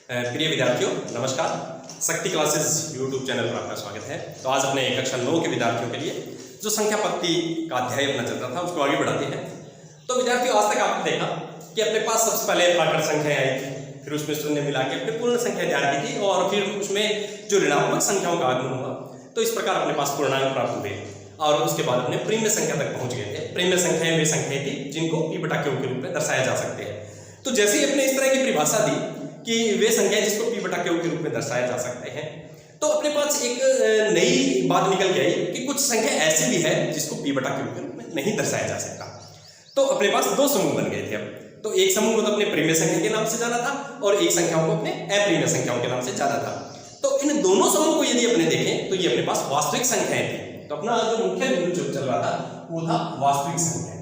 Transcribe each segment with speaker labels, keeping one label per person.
Speaker 1: प्रिय विद्यार्थियों नमस्कार। शक्ति क्लासेस यूट्यूब चैनल पर आपका स्वागत है। तो आज अपने कक्षा 9 के विद्यार्थियों के लिए जो संख्या पत्ती का अध्याय अपना चल रहा था उसको आगे बढ़ाते हैं। तो विद्यार्थियों आज तक आपने देखा कि अपने पास सबसे पहले प्राकृत संख्याएं आई थी, फिर उसमें शून्य मिला के अपने पूर्ण संख्या तैयार की थी और फिर उसमें जो ऋणात्मक संख्याओं का आगमन हुआ तो इस प्रकार अपने पास पूर्णांक प्राप्त हुए और उसके बाद अपने प्रीम्य संख्या तक पहुंच गए थे। प्रीम्य संख्याएं वे संख्याएं थी जिनको p बटा q के रूप में दर्शाया जा सकते हैं। तो जैसे ही अपने इस तरह की परिभाषा दी कि वे संख्याएं जिसको p बटा q के रूप में दर्शाया जा सकते हैं, तो अपने पास एक नई बात निकल के आई कि कुछ संख्या ऐसी भी है जिसको p बटा q के रूप में नहीं दर्शाया जा सकता। तो अपने पास दो समूह बन गए थे। अब तो एक समूह को तो अपने प्रीम्य संख्या के नाम से जाना था और एक संख्याओं को अपने अप्रीम्य संख्याओं के नाम से जाना था। तो इन दोनों समूह को यदि अपने देखें तो ये अपने पास वास्तविक संख्याएं थी। तो अपना जो मुख्य बिंदु जो चल रहा था वो था वास्तविक संख्याएं।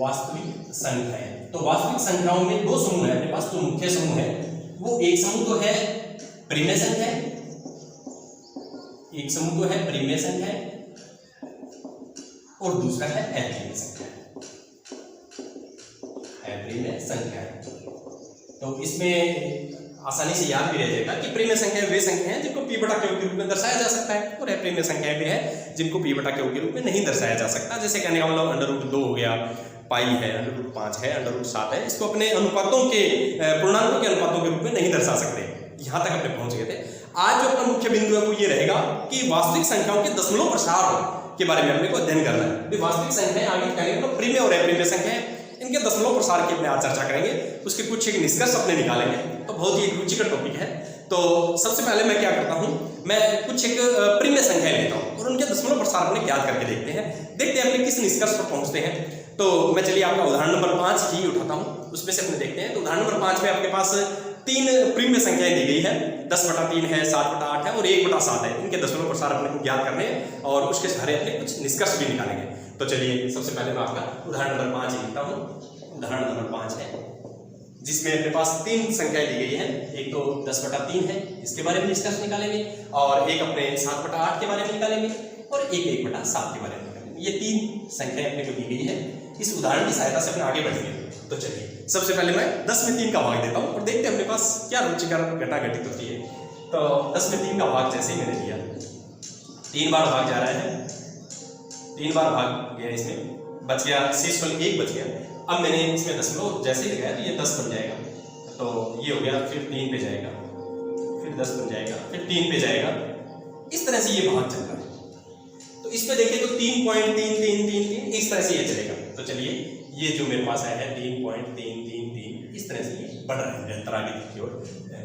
Speaker 1: वास्तविक संख्याएं, तो वास्तविक संख्याओं में दो समूह है अपने पास। जो मुख्य समूह है वो एक समूह तो है प्रीम्य संख्याएं, एक समूह तो है प्रीम्य संख्याएं और दूसरा है अप्रीम्य संख्याएं। अप्रीम्य संख्याएं, तो इसमें आसानी से याद भी रह जाएगा कि प्रीम्य संख्या वे संख्या हैं जिनको p बटा q के रूप में दर्शाया जा सकता है और अप्रीम्य संख्याएं भी है जिनको p बटा q के रूप में नहीं दर्शाया जा सकता। जैसे कहने का मतलब √2 हो गया, पाई है, √5 है, √7 है, इसको अपने अनुपातों के पूर्णांकों के अनुपातों के रूप में नहीं दर्शा सकते। यहाँ तक अपने पहुंच गए थे। आज जो अपना मुख्य बिंदु है वो ये रहेगा कि वास्तविक संख्याओं के दशमलव प्रसार के बारे में अपने को अध्ययन करना है। वास्तविक संख्याएं आगे कहने का प्रीम्य और अप्रीम्य संख्याएं, इनके दशमलव प्रसार की अपने आज चर्चा करेंगे। उसके कुछ एक निष्कर्ष अपने निकालेंगे। तो बहुत ही एक रुचिकर टॉपिक है। तो सबसे पहले मैं क्या करता हूं, मैं कुछ एक प्रीम्य संख्या लेता हूं और उनके दशमलव प्रसार अपने याद करके देखते हैं अपने किस निष्कर्ष पर पहुंचते हैं। तो मैं चलिए आपका उदाहरण नंबर 5 ही उठाता हूं, उसमें से अपने देखते हैं। तो उदाहरण नंबर 5 में आपके पास 3 प्रीम्य संख्याएं दी गई है, 10/3 है, 7/8 है और 1/7 है। इनके दशमलव प्रसार अपने को ज्ञात करने हैं और उसके सहारे अपने कुछ निष्कर्ष भी निकालेंगे। तो चलिए सबसे पहले मैं आपका उदाहरण नंबर 5 ही लिखता हूं। उदाहरण नंबर 5 है जिसमें अपने पास 3 संख्याएं दी गई है। एक तो 10/3 है, इसके बारे में निष्कर्ष निकालेंगे और एक अपने 7/8 के बारे में निकालेंगे और एक 1/7 के बारे में निकालेंगे। ये 3 संख्याएं अपने को दी गई है। इस उदाहरण की सहायता से अपने आगे बढ़ेंगे। तो चलिए सबसे पहले मैं 10 में 3 का भाग देता हूं और देखते हैं अपने पास क्या रुचिकर घटना घटित होती है। तो 10 में 3 का भाग जैसे ही मैंने दिया, 3 बार भाग जा रहा है, 3 बार भाग गया, इसमें बच गया शेषफल 1 बच गया। अब मैंने इसमें दशमलव जैसे ही लगाया तो ये 10 बन जाएगा। तो ये हो गया, फिर 3 पे जाएगा, फिर 10 बन जाएगा, फिर 3 पे जाएगा। इस तरह से ये भाग चल रहा है। तो इस पे देखिए तो 3.3333 इस तरह से ये चलेगा। तो चलिए ये जो मेरे पास है 3.333 इस तरह से ये बढ़ रहा है निरंतर आगे की ओर।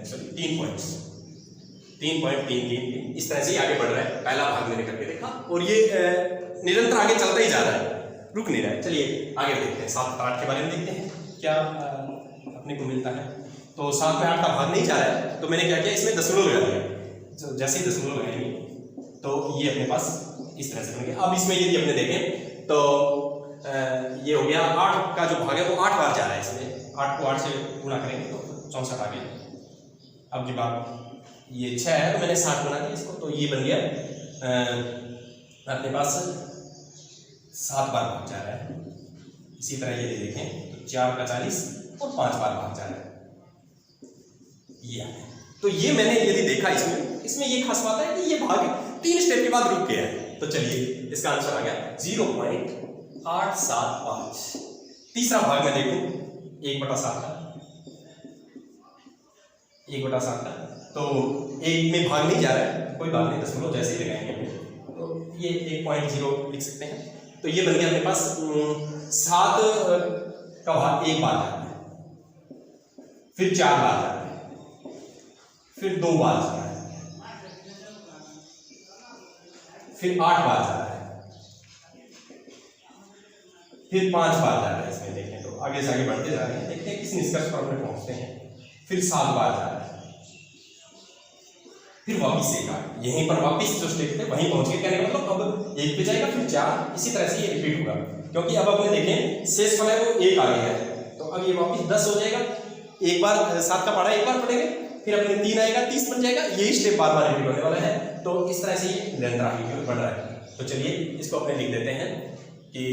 Speaker 1: सॉरी 3.333 इस तरह से आगे बढ़ रहा है। पहला भाग मैंने करके देखा और ये निरंतर आगे चलता ही जा रहा है, रुक नहीं रहा है। चलिए आगे देखते हैं, 7/8 के बारे में देखते हैं क्या अपने को मिलता है। तो 7 में 8 का भाग नहीं जा रहा है तो मैंने क्या किया, इसमें दशमलव लगा दिया। तो जैसे ही दशमलव लगाएंगे तो ये अपने पास इस तरह से बन गया। अब इसमें यदि अपने देखें तो ये हो गया 8 का जो भाग है वो 8 बार जा रहा है। इसमें 8 को 8 से गुणा करेंगे तो 64 आ गया। अब जब आप ये 6 है तो मैंने 60 बना दिया इसको, तो ये बन गया अपने पास 7 बार भाग जा रहा है। इसी तरह ये देखें तो 4 का 40 और 5 बार भाग जा रहा है। ये तो ये मैंने यदि देखा इसमें ये खास बात है कि ये भाग 3 स्टेप के बाद रुक गया है। तो चलिए इसका आंसर आ गया 0.875। तीसरा भाग मैं देखूं 1/7 का, 1/7 का, तो 1 में भाग नहीं जा रहा है, कोई बात नहीं, दशमलव जैसे ही लगाएंगे तो ये 1.0 लिख सकते हैं। तो ये बन गया अपने पास 7 का भाग 1 बार जाता है, फिर 4 बार जाता है, फिर 2 बार जाता है, फिर 8 बार जाता है, फिर 5 बार जाता है। इसमें देखें तो आगे से आगे बढ़ते जा रहे हैं, देखते हैं किस निष्कर्ष पर हम पहुंचते हैं। फिर 7 बार जा रहा है, फिर वापिस 1 बार, यहीं पर वापिस जो स्टेप थे वहीं पहुंच के। कहने का मतलब अब 1 पे जाएगा, फिर 4, इसी तरह से ये रिपीट होगा। क्योंकि अब अपने देखें शेषफल है वो 1 आ गया है, तो अब ये वापिस 10 हो जाएगा। एक बार 7 का पढ़ा 1 बार पढ़ेंगे, फिर अपने 3 आएगा, 30 बन जाएगा। यही स्टेप बार बार रिपीट होने वाला है। तो इस तरह से ये निरंतर आगे की ओर बढ़ रहा है। तो चलिए इसको अपने लिख देते हैं कि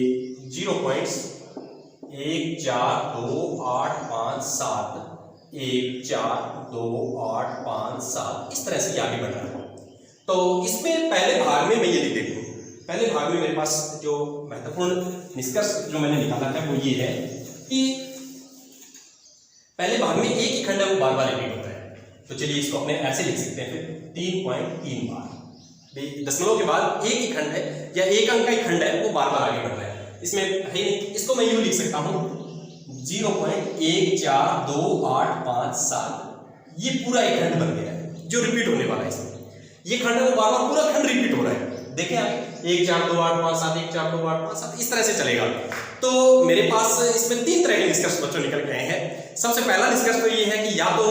Speaker 1: 0.142857 1 4 2 8 5 7 इस तरह से ये आगे बढ़ रहा है। तो इसमें पहले भाग में मैं ये लिख देता हूँ। पहले भाग में मेरे पास जो महत्वपूर्ण निष्कर्ष जो मैंने निकाला है वो ये है कि पहले भाग में एक ही खंड है वो बार बार रिपीट होता है। तो चलिए इसको अपने ऐसे लिख सकते हैं फिर 3.3 बार। दशमलव के बाद एक ही खंड है या एक अंक का ही खंड है वो बार बार आगे बढ़ रहा है। इसमें है नहीं, इसको मैं यूं लिख सकता हूँ 0.1428557 ये पूरा एक खंड बन गया है जो रिपीट होने वाला है। इसमें ये खंड है वो बार बार पूरा खंड रिपीट हो रहा है। देखें आप 1 4 2 8 5 7 1 4 2 8 5 7 इस तरह से चलेगा। तो मेरे पास इसमें 3 तरह के निष्कर्ष बच्चों निकल के आए हैं। सबसे पहला निष्कर्ष तो ये है कि या तो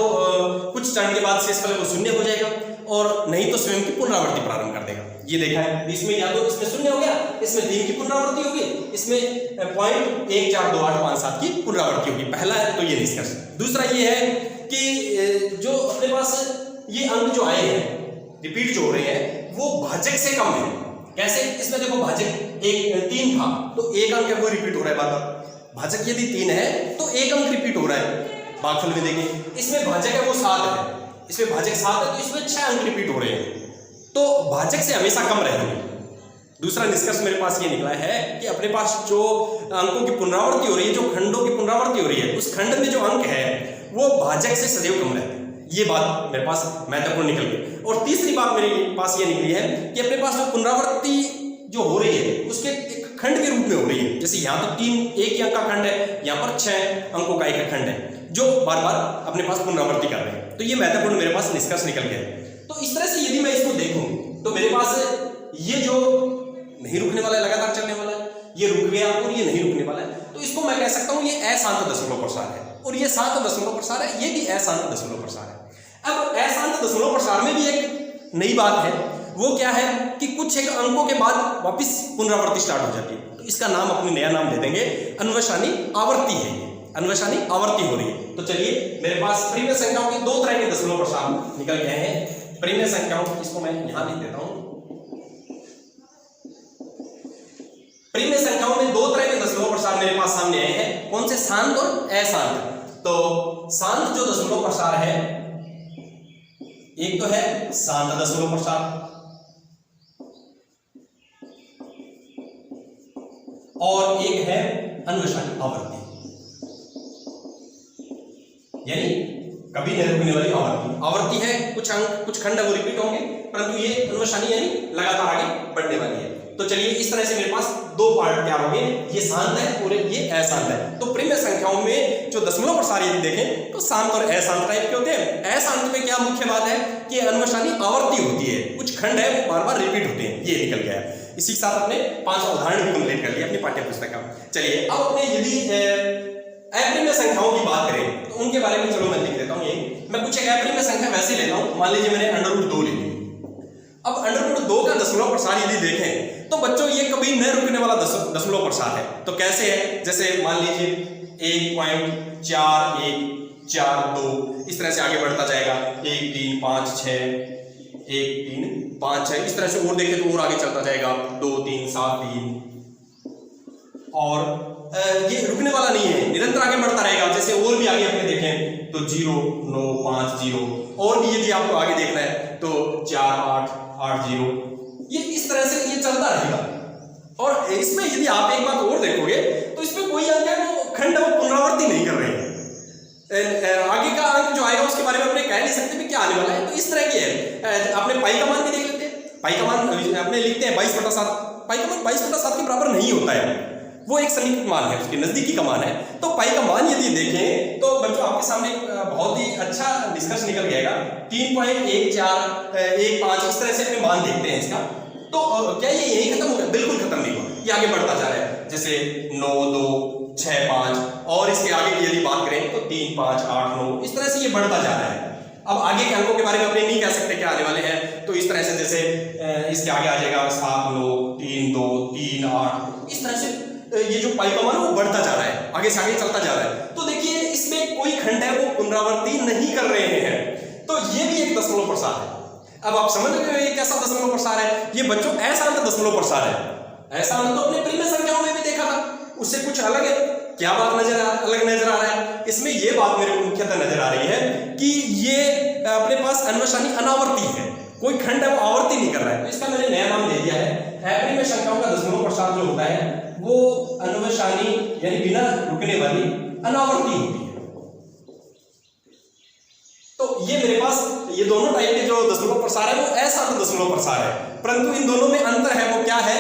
Speaker 1: कुछ चरण के बाद शेषफल वो शून्य हो जाएगा और नहीं तो स्वयं की पुनरावृत्ति प्रारंभ कर देगा। ये देखा है, इसमें या तो इसमें शून्य हो गया, इसमें 3 की पुनरावृत्ति होगी, इसमें 0.14285 की पुनरावृत्ति होगी। पहला है तो ये निष्कर्ष। दूसरा ये है कि जो अपने पास ये अंक जो आए हैं रिपीट जो हो रहे हैं वो भाजक से कम है। कैसे? इसमें देखो भाजक एक 3 था तो एक अंक है वो रिपीट हो रहा है बार बार। भाजक यदि 3 है तो एक अंक रिपीट हो रहा है। भागफल में देखें इसमें भाजक है वो 7 है, इसमें भाजक 7 है तो इसमें 6 अंक रिपीट हो रहे हैं। तो भाजक से हमेशा कम रहेंगे। दूसरा निष्कर्ष मेरे पास ये निकला है कि अपने पास जो अंकों की पुनरावृत्ति हो रही है, जो खंडों की पुनरावृत्ति हो रही है, उस खंड में जो अंक है वो भाजक से सदैव कम रहते हैं। ये बात मेरे पास महत्वपूर्ण निकल गई। और तीसरी बात मेरे पास ये निकली है कि अपने पास जो पुनरावृत्ति जो हो रही है उसके एक खंड के रूप में हो रही है। जैसे यहाँ तो 3 एक ही अंक का खंड है, यहाँ पर 6 अंकों का एक खंड है जो बार बार अपने पास पुनरावृत्ति कर रहे हैं। तो ये महत्वपूर्ण मेरे पास निष्कर्ष निकल गया। तो इस तरह से यदि मैं इसको देखूं तो मेरे पास ये जो नहीं रुकने वाला है, लगातार चलने वाला है, ये रुक गया और ये नहीं रुकने वाला है, तो इसको मैं कह सकता हूं ये अशांत दशमलव प्रसार है। और ये शांत दशमलव प्रसार है, ये भी अशांत दशमलव प्रसार है। अब अशांत दशमलव प्रसार में भी एक नई बात है, वो क्या है कि कुछ एक अंकों के बाद वापस पुनरावृत्ति स्टार्ट हो जाती है। तो इसका नाम अपने नया नाम दे देंगे, अन्वेषानी आवर्ती है। अन्वेषानी आवर्ती हो रही है। तो चलिए मेरे पास परिमेय संख्याओं के 2 तरह के दशमलव प्रसार निकल गए हैं। परिमेय संख्याओं, इसको मैं यहां लिख देता हूं। परिमेय संख्याओं में 2 तरह के दशमलव प्रसार मेरे पास सामने आए हैं। कौन से? शांत और अशांत। तो शांत जो दशमलव प्रसार है, एक तो है शांत दशमलव प्रसार और एक है अन्वेषानी आवर्ती, यानी कभी नहीं रुकने वाली आवर्ती। आवर्ती है कुछ अंक कुछ खंड वो रिपीट होंगे, परंतु ये अन्वेषानी यानी लगातार आगे बढ़ने वाली है। तो चलिए इस तरह से मेरे पास 2 पार्ट क्या होंगे, ये शांत है और ये अशांत है। तो परिमेय संख्याओं में जो दशमलव प्रसार यदि देखें तो शांत और अशांत टाइप के होते हैं। अशांत में क्या मुख्य बात है कि अन्वेषानी आवर्ती होती है, कुछ खंड है वो बार बार रिपीट होते हैं। ये निकल गया। इसी के साथ अपने 5 उदाहरण भी कंप्लीट कर लिए अपनी पाठ्य पुस्तक का। चलिए अब अपने यदि अपरिमेय संख्याओं की बात करें तो उनके बारे में चलो मैं लिख देता हूं। ये मैं कुछ एक अपरिमेय संख्या वैसे लेता हूं। मान लीजिए मैंने √2 ले ली। अब √2 का दशमलव प्रसार यदि देखें तो बच्चों ये कभी न रुकने वाला दशमलव प्रसार है। तो कैसे है? जैसे मान लीजिए 1.4142 इस तरह से आगे बढ़ता जाएगा। 1 3 5 6 1 3 5 6 इस तरह से और देखें तो और आगे चलता जाएगा। 2 3 7 3 और ये रुकने वाला नहीं है, निरंतर आगे बढ़ता रहेगा। जैसे और भी आगे अपने देखें तो 0 9 5 0 और भी यदि आपको आगे देखना है तो 4 8 8 0 ये इस तरह से ये चलता रहेगा। और इसमें यदि आप एक बात और देखोगे तो इसमें कोई अंक है वो खंड वो पुनरावृत्ति नहीं कर रहे हैं। आगे का अंक जो आएगा उसके बारे में अपने कह नहीं सकते कि क्या आने वाला है। तो इस तरह की है। अपने पाई का मान भी देख लेते हैं। पाई का मान अपने लिखते हैं 22/7। पाई का मान 22/7 के बराबर नहीं होता है, वो एक समीकृत मान है, उसके नजदीकी का मान है। तो पाई का मान यदि देखें तो बच्चों आपके सामने बहुत ही अच्छा डिस्कस निकल जाएगा। 3.1415 इस तरह से अपने मान देखते हैं इसका। तो क्या ये यही खत्म हो गया? बिल्कुल खत्म नहीं हुआ, ये आगे बढ़ता जा रहा है। जैसे 9 2 6 5 और इसके आगे की यदि बात करें तो 3 5 8 9 इस तरह से ये बढ़ता जा रहा है। अब आगे के अंकों के बारे में अपने नहीं कह सकते क्या आने वाले हैं। तो इस तरह से जैसे इसके आगे आ जाएगा 7 9 3 2 3 8 इस तरह से ये जो पाई का मान है वो बढ़ता जा रहा है, आगे से आगे चलता जा रहा है। तो देखिए इसमें कोई खंड है वो पुनरावृत्ति नहीं कर रहे हैं। तो ये भी एक दशमलव प्रसार है। अब आप समझ रहे हो ये कैसा दशमलव प्रसार है? ये बच्चों अशांत दशमलव प्रसार है। अशांत तो अपने परिमेय संख्याओं में भी देखा था, उससे कुछ अलग है। क्या बात अलग नजर आ रहा है? इसमें ये बात मेरे को मुख्यतः नजर आ रही है कि ये अपने पास अन्वशानी अनावर्ती है, कोई खंड है वो आवर्ती नहीं कर रहा है। तो इसका मैंने नया नाम दे दिया है, अपरिमेय संख्याओं का दशमलव प्रसार जो होता है वो अन्वशानी यानी बिना रुकने वाली अनावर्ती होती है। तो ये मेरे पास ये दोनों टाइप के जो दशमलव प्रसार है वो ऐसा तो दशमलव प्रसार है, परंतु इन दोनों में अंतर है। वो क्या है?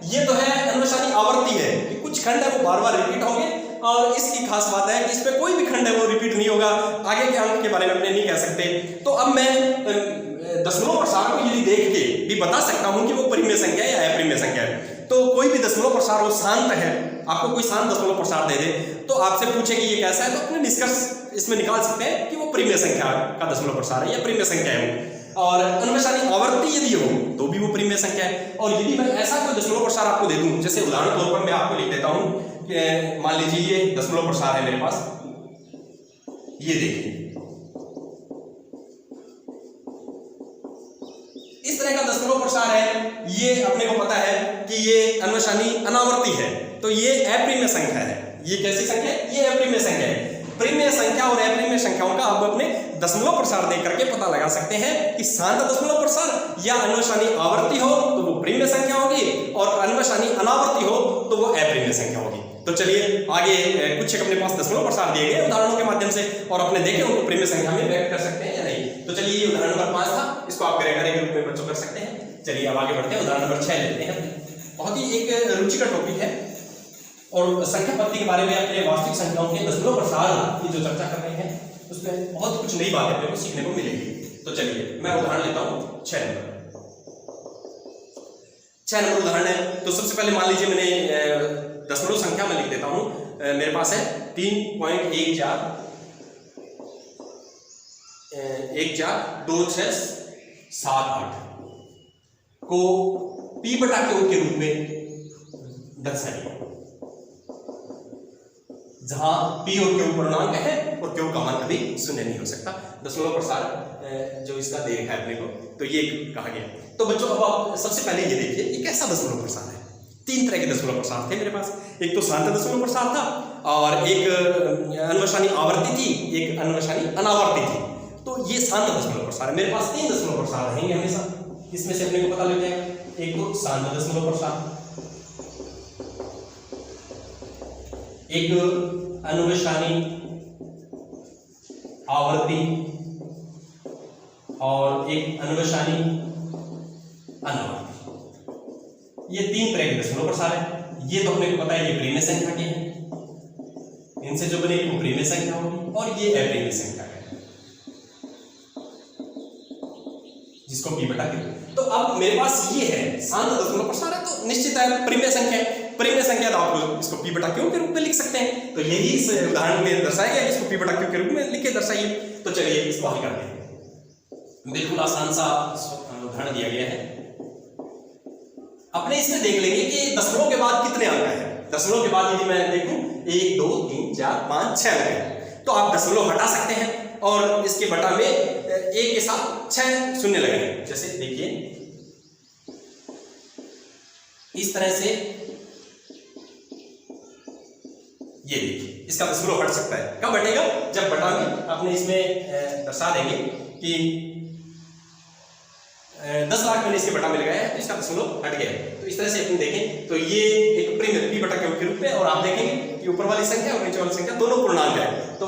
Speaker 1: ये तो है अन्वशानी आवर्ती है कि कुछ खंड है वो बार बार रिपीट होंगे, और इसकी खास बात है कि इसमें कोई भी खंड है वो रिपीट नहीं होगा। आगे के अंक के बारे में अपने नहीं कह सकते। तो अब मैं दशमलव प्रसार को यदि देख के भी बता सकता हूं कि वो परिमेय संख्या है या अपरिमेय संख्या है। तो कोई भी दशमलव प्रसार वो शांत है, आपको कोई शांत दशमलव प्रसार दे दे तो आपसे पूछे कि ये कैसा है, तो अपने निष्कर्ष इसमें निकाल सकते हैं कि वो परिमेय संख्या का दशमलव प्रसार है या परिमेय संख्या है वो। और अन्वशानी आवर्ती यदि हो तो भी वो परिमेय संख्या है। और यदि मैं ऐसा कोई दशमलव प्रसार आपको दे दूं, जैसे उदाहरण तौर पर मैं आपको लिख देता हूं कि मान लीजिए ये दशमलव प्रसार है मेरे पास, ये देखिए इस तरह का दशमलव प्रसार है। ये अपने को पता है कि ये अन्वशानी अनावर्ती है, तो ये अपरिमेय संख्या है। ये कैसी संख्या है? ये अपरिमेय संख्या है। परिमेय संख्या और अपरिमेय संख्याओं का आप अपने दशमलव प्रसार देख करके पता लगा सकते हैं कि शांत दशमलव प्रसार या अन्वशानी आवर्ती हो तो वो परिमेय संख्या होगी, और अन्वशानी अनावर्ती हो तो वो अपरिमेय संख्या होगी। तो चलिए आगे कुछ अपने पास दशमलव प्रसार दिए गए उदाहरणों के माध्यम से, और अपने देखें उनको परिमेय संख्या में व्यक्त कर सकते हैं या नहीं। तो चलिए ये उदाहरण नंबर 5 था, इसको आप ग्रेगरी के रूप में बच्चों कर सकते हैं। चलिए अब आगे बढ़ते हैं, उदाहरण नंबर 6 लेते हैं। बहुत ही एक रुचिकर टॉपिक है, और संख्या पद्धति के बारे में अपने वास्तविक संख्याओं के दशमलव प्रसार की जो चर्चा कर रहे हैं उसमें बहुत कुछ नई बातें अपने को सीखने को मिलेगी। तो चलिए मैं उदाहरण लेता हूं 6 नंबर उदाहरण है। तो सबसे पहले मान लीजिए मैंने दशमलव संख्या में लिख देता हूं, मेरे पास है 3.142678 को p बटा q के रूप में दर्शाइए, जहां p और q पूर्णांक है और q का मान कभी शून्य नहीं हो सकता। दशमलव प्रसार जो इसका देख है अपने को, तो ये कहा गया। तो बच्चों अब आप सबसे पहले ये देखिए ये कैसा दशमलव प्रसार है। 3 तरह के दशमलव प्रसार थे मेरे पास, एक तो शांत दशमलव प्रसार था, और एक अन्वशानी आवर्ती थी, एक अन्वशानी अनावर्ती थी। तो ये शांत दशमलव प्रसार है। मेरे पास 3 दशमलव प्रसार रहेंगे हमेशा, इसमें से अपने को पता लग जाएगा। एक तो शांत दशमलव प्रसार, एक अन्वशानी आवर्ती, और एक अन्वशानी अनावर्ती। ये 3 तरह के दशमलव प्रसार है। ये तो अपने को पता है ये परिमेय संख्या के हैं, इनसे जो बने वो परिमेय संख्या होगी, और ये अपरिमेय संख्या है जिसको p बटा q। तो अब मेरे पास ये है शांत दशमलव प्रसार है, तो निश्चित है परिमेय संख्या है। परिमेय संख्या तो आप इसको p बटा q के रूप में लिख सकते हैं। तो यही इस उदाहरण में दर्शाया गया, इसको p बटा q के रूप में लिख के दर्शाइए। तो चलिए इसको हल करते हैं। बिल्कुल आसान सा उदाहरण दिया गया है। अपने इसमें देख लेंगे कि दशमलव के बाद कितने अंक हैं। दशमलव के बाद यदि मैं देखूं 1 2 3 4 5 6 अंक हैं, तो आप दशमलव हटा सकते हैं और इसके बटा में 1 के साथ 6 शून्य लगाएंगे। जैसे देखिए इस तरह से, ये देखिए इसका दशमलव हट सकता है। कब हटेगा? जब बटा में आपने इसमें दर्शा देंगे कि 10 लाख मैंने इसके बटा में लगाया है, तो इसका दशमलव हट गया। तो इस तरह से अपन देखें तो ये एक परिमेय p बटा q के रूप में, और आप देखेंगे कि ऊपर वाली संख्या और नीचे वाली संख्या दोनों पूर्णांक है। तो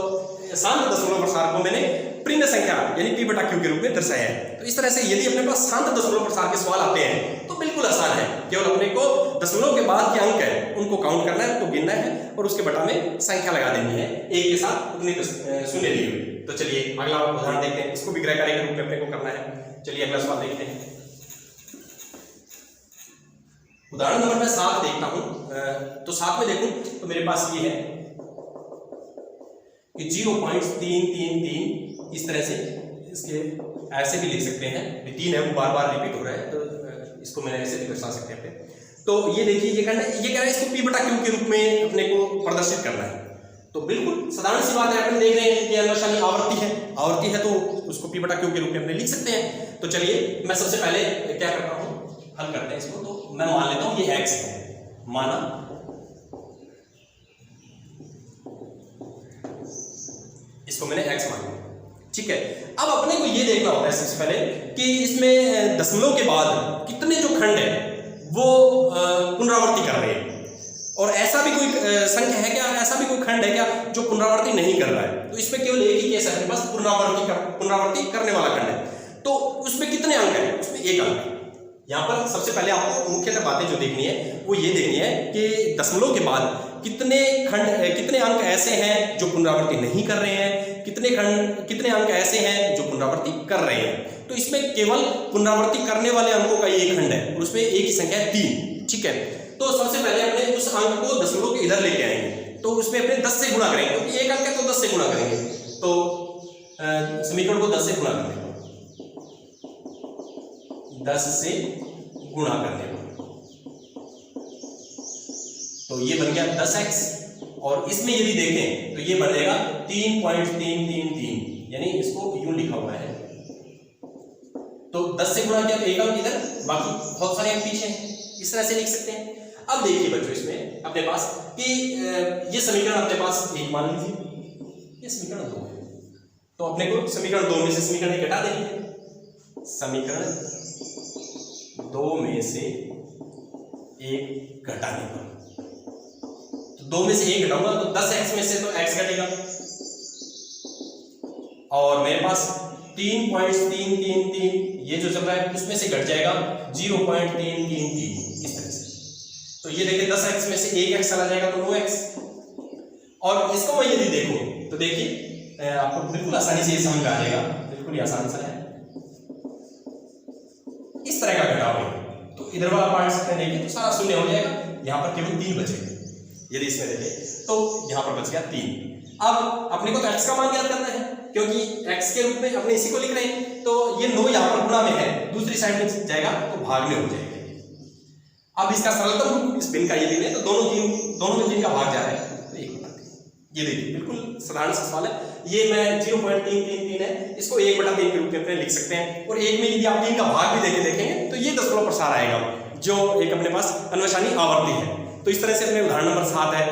Speaker 1: शांत दशमलव प्रसार को मैंने परिमेय संख्या यानी p बटा q के रूप में दर्शाया है। तो इस तरह से यदि अपने पास शांत दशमलव प्रसार के सवाल आते हैं तो बिल्कुल आसान है, केवल अपने को दशमलव के बाद के अंक है उनको काउंट करना है, उनको गिनना है, और उसके बटा में संख्या लगा देनी है, 1 के साथ उतनी शून्य ली हुई। तो चलिए अगला उदाहरण देखते हैं, इसको भी ग्रेगरी के रूप में अपने को करना है। चलिए अगला सवाल देखते हैं। उदाहरण नंबर मैं 7 देखता हूं। तो 7 में देखूं तो मेरे पास ये है कि 0.333 इस तरह से, इसके ऐसे भी लिख सकते हैं, 3 है वो बार बार रिपीट हो रहा है, तो इसको मैंने ऐसे भी दर्शा सकते हैं। तो ये देखिए ये कह रहा है इसको p बटा q के रूप में अपने को प्रदर्शित करना है। तो बिल्कुल साधारण सी बात है, अपन देख रहे हैं कि अन्वशानी आवर्ती है तो उसको p बटा q के रूप में अपने लिख सकते हैं। तो चलिए मैं सबसे पहले क्या करता हूं, हल करते हैं इसको। तो मैं मान लेता हूं ये x है, माना इसको मैंने x मान लिया, ठीक है। अब अपने को ये देखना होता है सबसे पहले कि इसमें दशमलव के बाद कितने जो खंड है वो पुनरावृत्ति कर रहे हैं, और ऐसा भी कोई संख्या है क्या, ऐसा भी कोई खंड है क्या जो पुनरावृत्ति नहीं कर रहा है। तो इसमें केवल एक ही केस है, बस पुनरावृत्ति करने वाला खंड है। तो उसमें कितने अंक है, उसमें एक अंक है। यहाँ पर सबसे पहले आपको मुख्यतः बातें जो देखनी है वो ये देखनी है कि दशमलव के बाद कितने अंक ऐसे हैं जो पुनरावृत्ति नहीं कर रहे हैं, कितने अंक ऐसे हैं जो पुनरावृत्ति कर रहे हैं। तो इसमें केवल पुनरावृत्ति करने वाले अंकों का ये खंड है और उसमें एक ही संख्या है 3, ठीक है। तो सबसे पहले अपने उस अंक को दशमलव के इधर लेके आएंगे, तो उसमें अपने 10 से गुणा करेंगे, क्योंकि एक अंक है तो 10 से गुणा करेंगे। तो समीकरण को 10 से गुणा करने को, 10 से गुणा करने को, तो ये बन गया 10x, और इसमें यदि देखें तो ये बन जाएगा 3.333, यानी इसको यूं लिखा हुआ है। तो 10 से गुणा किया तो एक अंक इधर, बाकी बहुत सारे अंक पीछे हैं, इस तरह से लिख सकते हैं। अब देखिए बच्चों, इसमें अपने पास कि ये समीकरण अपने पास 1 मान लीजिए, ये समीकरण 2 है, तो अपने को समीकरण 2 में से समीकरण 1 घटा देंगे। समीकरण 2 में से 1 घटाने पर, तो 2 में से 1 घटाऊंगा तो 10x में से तो x घटेगा, और मेरे पास 3.333 ये जो चल रहा है उसमें से घट जाएगा 0.333, इस तरह से। तो ये देखिए 10x में से 1x चला जाएगा तो 9x, और इसको मैं यदि देखूं तो देखिए आपको बिल्कुल आसानी से ये समझ में आ जाएगा, बिल्कुल ही आसान सा है। इस तरह का घटाव है तो इधर वाला पार्ट से देखिए तो सारा शून्य हो जाएगा, यहाँ पर केवल 3 बचेगा। यदि इसमें देखें तो यहाँ पर बच गया 3। अब अपने को तो x का मान ज्ञात करना है, क्योंकि x के रूप में अपने इसी को लिख रहे हैं, तो ये 9 यहाँ पर गुणा में है, दूसरी साइड में जाएगा तो भाग में हो जाएगा। अब इसका सरलतम रूप इस भिन्न का ये है, तो दोनों में 3 का भाग जा रहा है तो 1/3। ये देखिए बिल्कुल साधारण सा सवाल है। ये मैं 0.333 है, इसको 1/3 के रूप में अपने लिख सकते हैं, और एक में यदि आप 3 का भाग भी देखेंगे तो ये दशमलव प्रसार आएगा, जो एक अपने पास अन्वेषानी आवर्ती है। तो इस तरह से अपने उदाहरण नंबर 7 है,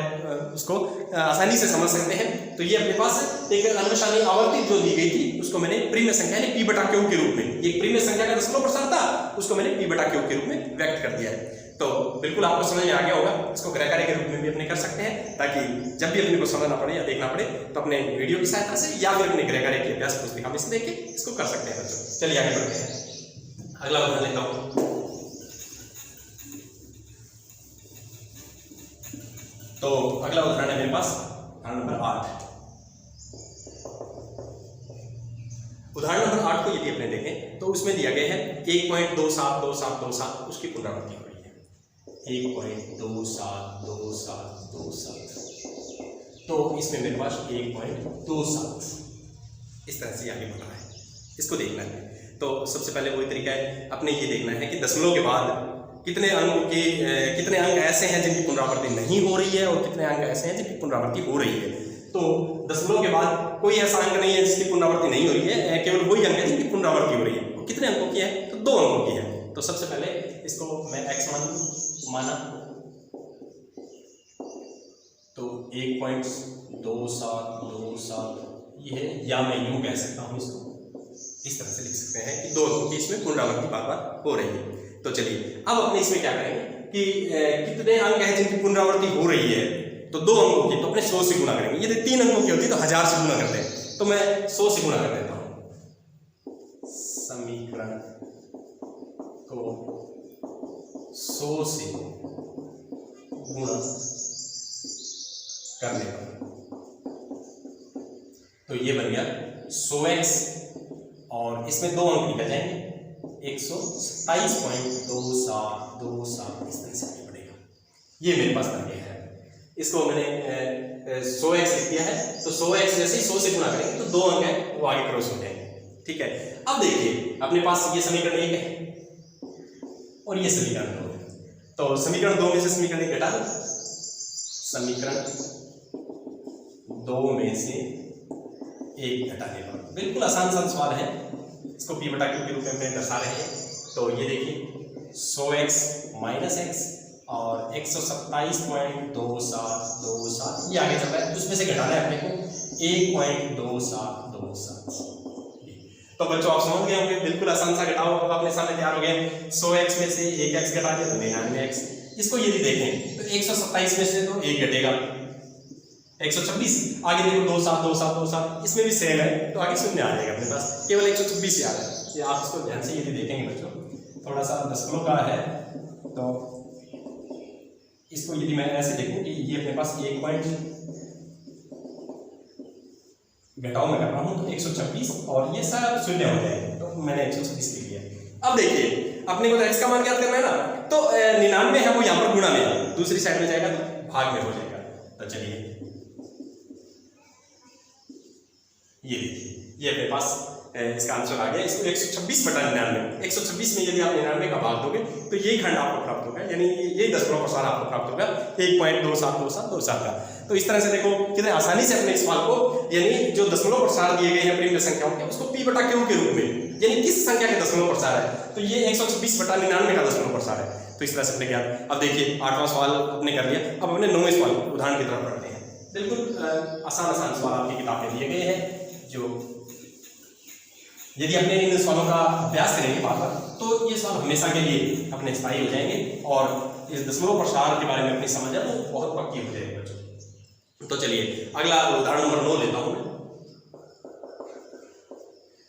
Speaker 1: उसको आसानी से समझ सकते हैं। तो ये अपने पास एक अन्वेषानी आवर्ती जो दी गई थी, उसको मैंने प्रीमेय संख्या यानी p/q के रूप में, एक प्रीमेय संख्या का दशमलव प्रसार था, उसको मैंने p/q के रूप में व्यक्त कर दिया है। तो बिल्कुल आपको समझ में आ गया होगा। इसको ग्रह कार्य के रूप में भी अपने कर सकते हैं, ताकि जब भी अपने को समझना पड़े या देखना पड़े तो अपने वीडियो की सहायता से या फिर अपने ग्रह कार्य की अभ्यास पुस्तिका में से देख के इसको कर सकते हैं बच्चों। चलिए आगे बढ़ते हैं, अगला उदाहरण लेता हूं। तो अगला उदाहरण है मेरे पास उदाहरण नंबर 8। उदाहरण नंबर 8 को यदि अपने देखें तो उसमें दिया गया है 1.272727 उसकी पुनरावृत्ति हो रही है, 1.272727। तो इसमें मेरे पास 1.27 इस तरह से आगे बढ़ रहा है, इसको देखना है। तो सबसे पहले वही तरीका है, अपने ये देखना है कि दशमलव के बाद कितने अंक ऐसे हैं जिनकी पुनरावृत्ति नहीं हो रही है और कितने अंक ऐसे हैं जिनकी पुनरावृत्ति हो रही है। तो दशमलव के बाद कोई ऐसा अंक नहीं है जिसकी पुनरावृत्ति नहीं हो रही है, केवल वही अंक है जिनकी पुनरावृत्ति हो रही है। और कितने अंकों की है, तो 2 अंकों की है। तो सबसे पहले इसको मैं x माना, तो 1.2727 ये है, या मैं यूं कह सकता हूं, इसको इस तरह से लिख सकते हैं कि 2 अंकों की इसमें पुनरावृत्ति बार बार हो रही है। तो चलिए अब अपने इसमें क्या करेंगे कि कितने अंक हैं जिनकी पुनरावृत्ति हो रही है, तो 2 अंकों की, तो अपने 100 से गुणा करेंगे। यदि 3 अंकों की होती तो 1000 से गुणा करते हैं, तो मैं 100 से गुणा कर देता हूं। समीकरण को 100 से गुणा करने पर तो ये बन गया 100x, और इसमें 2 अंक निकल जाएंगे, 127.2727 इस तरह से आगे बढ़ेगा। ये मेरे पास बन गया है। इसको मैंने 100x लिख दिया है, तो 100x जैसे ही 100 से गुणा करेंगे तो 2 अंक है वो आगे क्रॉस हो जाएंगे। ठीक है, अब देखिए अपने पास ये समीकरण 1 है और ये समीकरण 2 है। तो समीकरण 2 में से समीकरण 1 घटा दो, समीकरण 2 में से 1 घटाने पर, बिल्कुल आसान सा सवाल है। इसको p/q के रूप में दर्शा रहे हैं। तो ये देखिए 100x माइनस x और 127.2727 ये आगे चल रहा है, उसमें से घटाना है अपने को 1.2727। तो बच्चों आप समझ गए होंगे, बिल्कुल आसान सा घटाव अपने सामने तैयार हो गया। 100x में से 1x घटा दिया तो 99x। इसको यदि देखें तो 127 में से तो 1 घटेगा, 126। आगे देखो 272727, इसमें भी सेम है तो आगे शून्य आ जाएगा अपने पास, केवल 126 ही आ रहा है। ये आप इसको ध्यान से यदि देखेंगे बच्चों, थोड़ा सा दशमलव का है तो इसको यदि मैं ऐसे देखूं कि ये अपने पास 1 पॉइंट घटाव में कर रहा हूं तो 126 और ये सब शून्य हो जाएगा, तो मैंने 126 लिख लिया। अब देखिए अपने को तो x का मान ज्ञात करना है ना, तो 99 है वो यहाँ पर गुणा में, दूसरी साइड में जाएगा तो भाग में हो जाएगा। तो चलिए ये देखिए, ये अपने पास इसका आंसर आ गया। इसको 126/99, 126 में यदि आप 99 का भाग दोगे तो यही खंड आपको प्राप्त होगा, यानी यही दशमलव प्रसार आपको प्राप्त होगा 1.272727 का। तो इस तरह से देखो कितने आसानी से अपने इस सवाल को, यानी जो दशमलव प्रसार दिए गए हैं प्रिमिय संख्याओं के, उसको p/q के रूप में, यानी किस संख्या के दशमलव प्रसार है, तो ये 126/99 का दशमलव प्रसार है। तो इस तरह से अपने ज्ञान। अब देखिए 8वां सवाल अपने कर लिया, अब अपने 9वें सवाल उदाहरण की तरफ पढ़ते हैं। बिल्कुल आसान सवाल आपकी किताब में दिए गए हैं, जो यदि अपने इन सवालों का अभ्यास करेंगे बार बार तो ये सवाल हमेशा के लिए अपने स्थायी हो जाएंगे और इस दशमलव प्रसार के बारे में अपनी समझ है वो बहुत पक्की हो जाएगी बच्चों। तो चलिए अगला उदाहरण नंबर 9 लेता हूं मैं।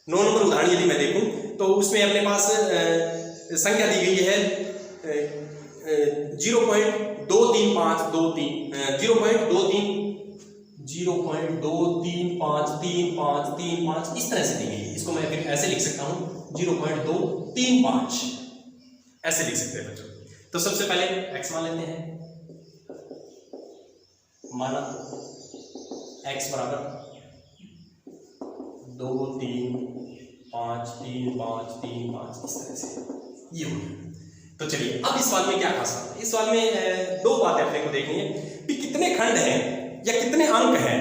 Speaker 1: 9 नंबर उदाहरण यदि मैं देखूं तो उसमें अपने पास संख्या दी गई है 0.23535 इस तरह से दी गई है। इसको मैं फिर ऐसे लिख सकता हूं 0.235 ऐसे लिख सकते हैं बच्चों। तो सबसे पहले x मान लेते हैं, माना x बराबर 2 3 5 3 5 3 5 इस तरह से ये हो गया। तो चलिए अब इस सवाल में क्या खास बात है, इस सवाल में दो बातें अपने को देखनी है कि कितने खंड हैं या कितने अंक हैं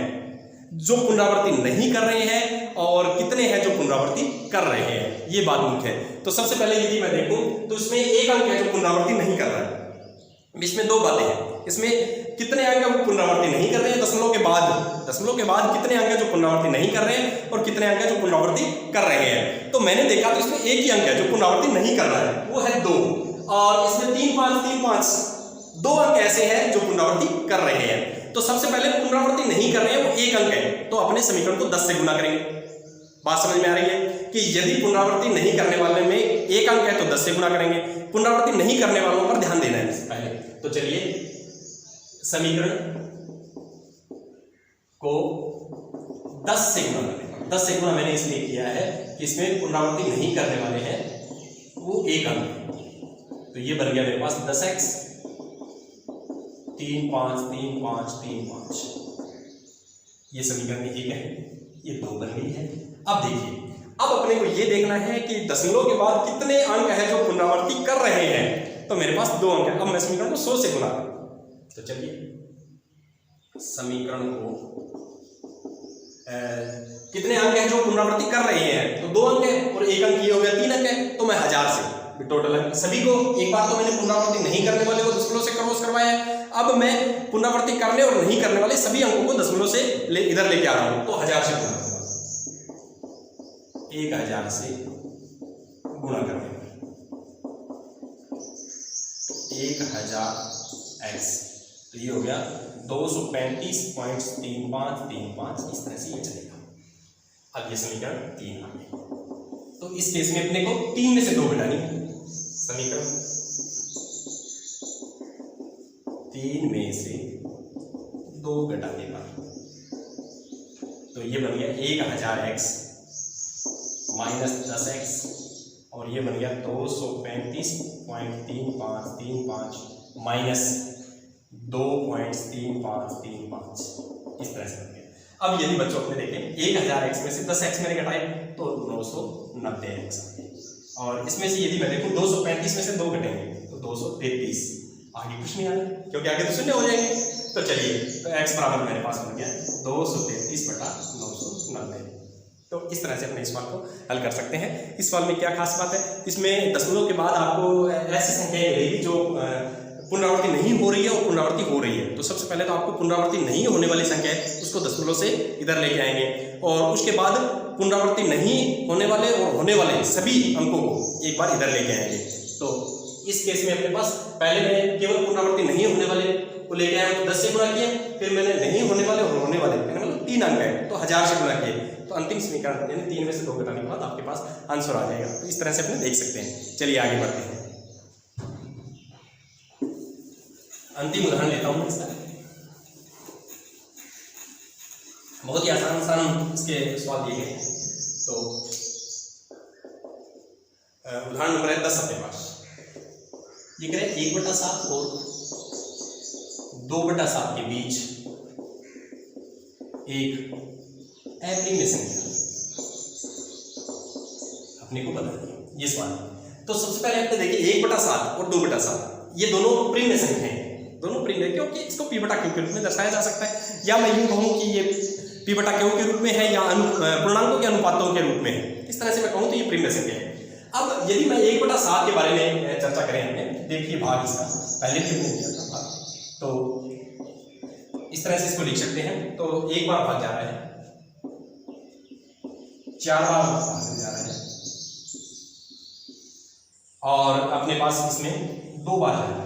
Speaker 1: जो पुनरावृत्ति नहीं कर रहे हैं और कितने हैं जो पुनरावृत्ति कर रहे हैं, ये बात मुख्य है। तो सबसे पहले यदि मैं देखूं तो इसमें एक अंक है जो पुनरावृत्ति नहीं कर रहा है। इसमें दो बातें हैं, इसमें कितने अंक वो पुनरावृत्ति नहीं कर रहे हैं, दशमलव के बाद कितने अंक है जो पुनरावृत्ति नहीं कर रहे हैं और कितने अंक है जो पुनरावृत्ति कर रहे हैं। तो मैंने देखा तो इसमें एक ही अंक है जो पुनरावृत्ति नहीं कर रहा है, वो है 2, और इसमें 3 5 3 5 दो अंक ऐसे हैं जो पुनरावृत्ति कर रहे हैं। तो सबसे पहले पुनरावृत्ति नहीं कर रहे हैं वो एक अंक है, तो अपने समीकरण को 10 से गुणा करेंगे। बात समझ में आ रही है कि यदि पुनरावृत्ति नहीं करने वाले में एक अंक है तो 10 से गुणा करेंगे, पुनरावृत्ति नहीं करने वालों पर ध्यान देना है पहले। तो चलिए समीकरण को 10 से गुणा करेंगे। 10 से गुणा मैंने इसलिए किया है कि इसमें पुनरावृत्ति नहीं करने वाले हैं वो एक अंक है। तो ये बन गया मेरे पास 10x 3 5 3 5 3 5, ये समीकरण में एक है, ये 2 बन गई है। अब देखिए अब अपने को ये देखना है कि दशमलव के बाद कितने अंक है जो पुनरावृत्ति कर रहे हैं। तो मेरे पास 2 अंक है। अब मैं समीकरण को 100 से गुणा करूं। तो चलिए समीकरण को कितने अंक है जो पुनरावृत्ति कर रहे हैं, तो 2 अंक है और एक अंक ये हो गया 3 अंक है, तो मैं 1000 से टोटल अंक सभी को एक बार तो मैंने पुनरावृत्ति नहीं करने वाले को दशमलव से क्रॉस करवाया है। अब मैं पुनरावृत्ति करने और नहीं करने वाले सभी अंकों को दशमलव से इधर लेके आ रहा हूं, तो 1000 से गुणा करूंगा, 1000 से गुणा करने में तो 1000x, तो ये हो गया 235.3535 इस तरह से ये चलेगा। अब ये समीकरण 3 आ गया। तो इस केस में अपने को 3 में से 2 घटानी है। समीकरण 3 में से 2 घटाने पर तो ये बन गया 1000x माइनस 10x और ये बन गया 235.3535 माइनस 2.3535 इस तरह से बन गया। अब यदि बच्चों अपने देखें 1000x में से 10x मैंने घटाए तो 990x और इसमें से यदि मैं देखूं 235 में से 2 घटेंगे तो 233, आगे कुछ नहीं आना क्योंकि आगे तो शून्य हो जाएंगे। तो चलिए तो x बराबर मेरे पास बन गया 233/990। तो इस तरह से अपने इस सवाल को हल कर सकते हैं। इस सवाल में क्या खास बात है, इसमें दशमलव के बाद आपको ऐसी संख्याएं मिलेगी जो पुनरावृत्ति नहीं हो रही है और पुनरावृत्ति हो रही है। तो सबसे पहले तो आपको पुनरावृत्ति नहीं होने वाली संख्या है उसको दशमलव से इधर लेके आएंगे, और उसके बाद पुनरावृत्ति नहीं होने वाले और होने वाले सभी अंकों को एक बार इधर लेके आएंगे। तो इस केस में अपने पास पहले मैं केवल पुनरावृत्ति नहीं होने वाले को लेके आया, तो 10 से गुणा किए, फिर मैंने नहीं होने वाले और होने वाले मतलब 3 अंक है तो 1000 से गुणा किए, तो अंतिम समीकरण यानी 3 में से 2 घटाने के बाद आपके पास आंसर आ जाएगा। तो इस तरह से अपने देख सकते हैं। चलिए आगे बढ़ते हैं। अंतिम उदाहरण लेता हूं इसका, बहुत ही आसान इसके सवाल दिए गए हैं। तो उदाहरण नंबर है 10 अपने पास। ये कह रहे हैं 1/7 और 2/7 के बीच एक अप्रिमेय संख्या अपने को बताइए, ये सवाल। तो सबसे पहले आपने देखिए 1/7 और 2/7 ये दोनों प्रिमेय संख्या हैं, दोनों प्रिमेय, क्योंकि इसको p/q के रूप में दर्शाया जा सकता है, या मैं यूं कहूं कि ये p/q के रूप में है या पूर्णांकों के अनुपातों के रूप में है। इस तरह से मैं कहूं तो ये प्रिमेय संख्या है। अब यदि मैं 1/7 के बारे में चर्चा करें, हमने देखिए भाग इसका पहले भी हमने किया था भाग, तो इस तरह से इसको लिख सकते हैं। तो एक बार भाग जा रहा है, 4 बार भाग जा रहा है, और अपने पास इसमें 2 बार जा रहा है,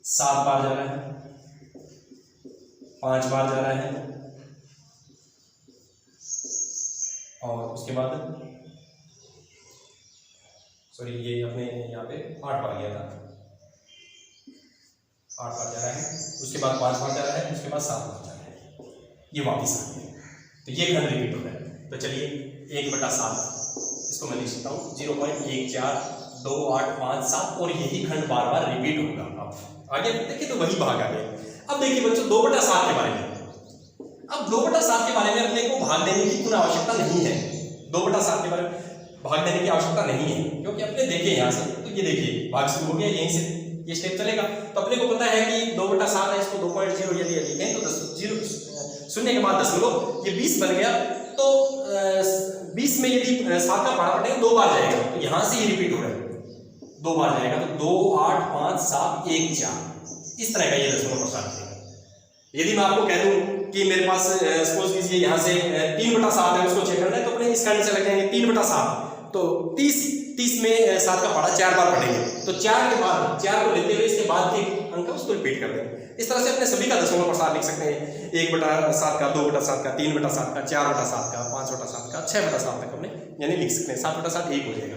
Speaker 1: 7 बार जा रहा है, 5 बार जा रहा है, और उसके बाद सॉरी ये अपने यहाँ पे 8 बार गया था, 8 बार जा रहा है, उसके बाद 5 बार जा रहा है, उसके बाद 7 बार जा रहा है, ये वापस आ गया। तो ये खंड रिपीट हो रहा है। तो चलिए 1/7 इसको मैं लिख सकता हूँ 0.1428557, और यही खंड बार बार रिपीट होगा। अब आगे देखिए तो वही भाग आ गया। अब देखिए बच्चों 2/7 के बारे में, अब 2/7 के बारे में अपने को भाग देने की कोई आवश्यकता नहीं है। 2/7 के बारे में भाग देने की आवश्यकता नहीं है, क्योंकि अपने देखे यहाँ से, तो ये देखिए भाग शुरू हो गया, यहीं से ये स्टेप चलेगा। तो अपने को पता है कि 2/7 है, इसको 2.0 यदि लिखें तो 0 के बाद दशमलव, ये 20 बन गया। तो 20 में यदि 7 का पढ़ा पड़ेगा 2 बार जाएगा, तो यहाँ से ही रिपीट हो रहा है, 2 बार जाएगा, तो 2 8 5 7 1 4 इस तरह का ये दशमलव प्रसार करेगा। यदि मैं आपको कह दूं कि मेरे पास सपोज कीजिए यहाँ से 3/7 है, उसको चेक करना है, तो अपने इस खंड से लगाएंगे 3/7, तो 30 में 7 का पढ़ा 4 बार पढ़ेंगे, तो 4 के बाद 4 को लेते हुए इसके बाद के अंक उसको रिपीट कर देंगे। इस तरह से अपने सभी का दशमलव प्रसार लिख सकते हैं, 1/7 का, 2/7 का, 3/7 का, 4/7 का, 5/7 का, 6/7 तक अपने यानी लिख सकते हैं। 7/7 1 हो जाएगा।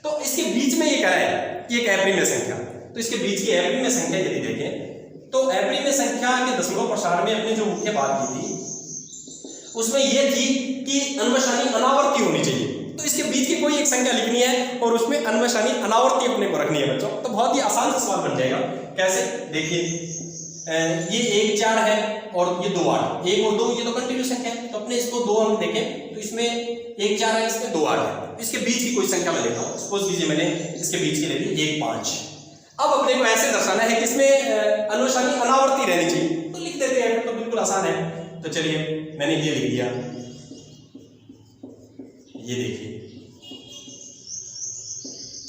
Speaker 1: तो इसके बीच में ये कह रहा है कि एक अप्रिमेय संख्या, तो इसके बीच की अप्रिमेय संख्या यदि देखें तो अप्रिमेय संख्या के दशमलव प्रसार में अपने जो मुख्य बात की थी उसमें यह थी कि अन्वसानी अनावर्ती होनी चाहिए। तो इसके बीच की कोई एक संख्या लिखनी है और उसमें अन्वसानी अनावर्ती अपने को रखनी है बच्चों। तो बहुत ही आसान सवाल बन जाएगा। कैसे? देखिए ये 1 4 है और ये 2 8, 1 और 2 ये तो कंटिन्यू संख्या है, तो अपने इसको 2 अंक देखें तो इसमें 1 4 है, इसमें 2 8 है। इसके बीच की कोई संख्या मैं लेता हूँ, सपोज कीजिए मैंने इसके बीच की ले ली 1 5। अब अपने को ऐसे दर्शाना है कि इसमें अनुसानी अनावर्ती रहनी चाहिए, तो लिख देते हैं, तो बिल्कुल आसान है। तो चलिए मैंने ये लिख दिया, ये देखिए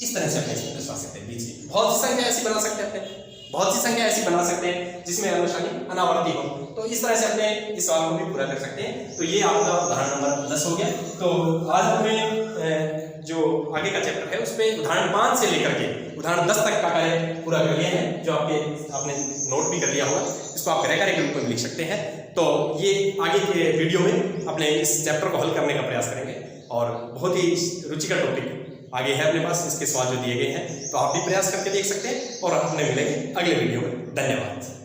Speaker 1: इस तरह से अपने इसमें दर्शा सकते हैं। बीच की बहुत सी संख्या ऐसी बना सकते हैं, बहुत सी संख्या ऐसी बना सकते हैं जिसमें अनुसानी अनावर्ती हो। तो इस तरह से अपने इस सवाल को भी पूरा कर सकते हैं। तो ये आपका उदाहरण नंबर 10 हो गया। तो आज हमने जो आगे का चैप्टर है उसमें उदाहरण 5 से लेकर के उदाहरण 10 तक का कार्य पूरा कर लिया है, जो आपने नोट भी कर लिया होगा। इसको आप गृह कार्य के रूप में लिख सकते हैं। तो ये आगे के वीडियो में अपने इस चैप्टर को हल करने का प्रयास करेंगे, और बहुत ही रुचिकर टॉपिक आगे है अपने पास, इसके सवाल जो दिए गए हैं, तो आप भी प्रयास करके देख सकते हैं। और अपने मिलेंगे अगले वीडियो में। धन्यवाद।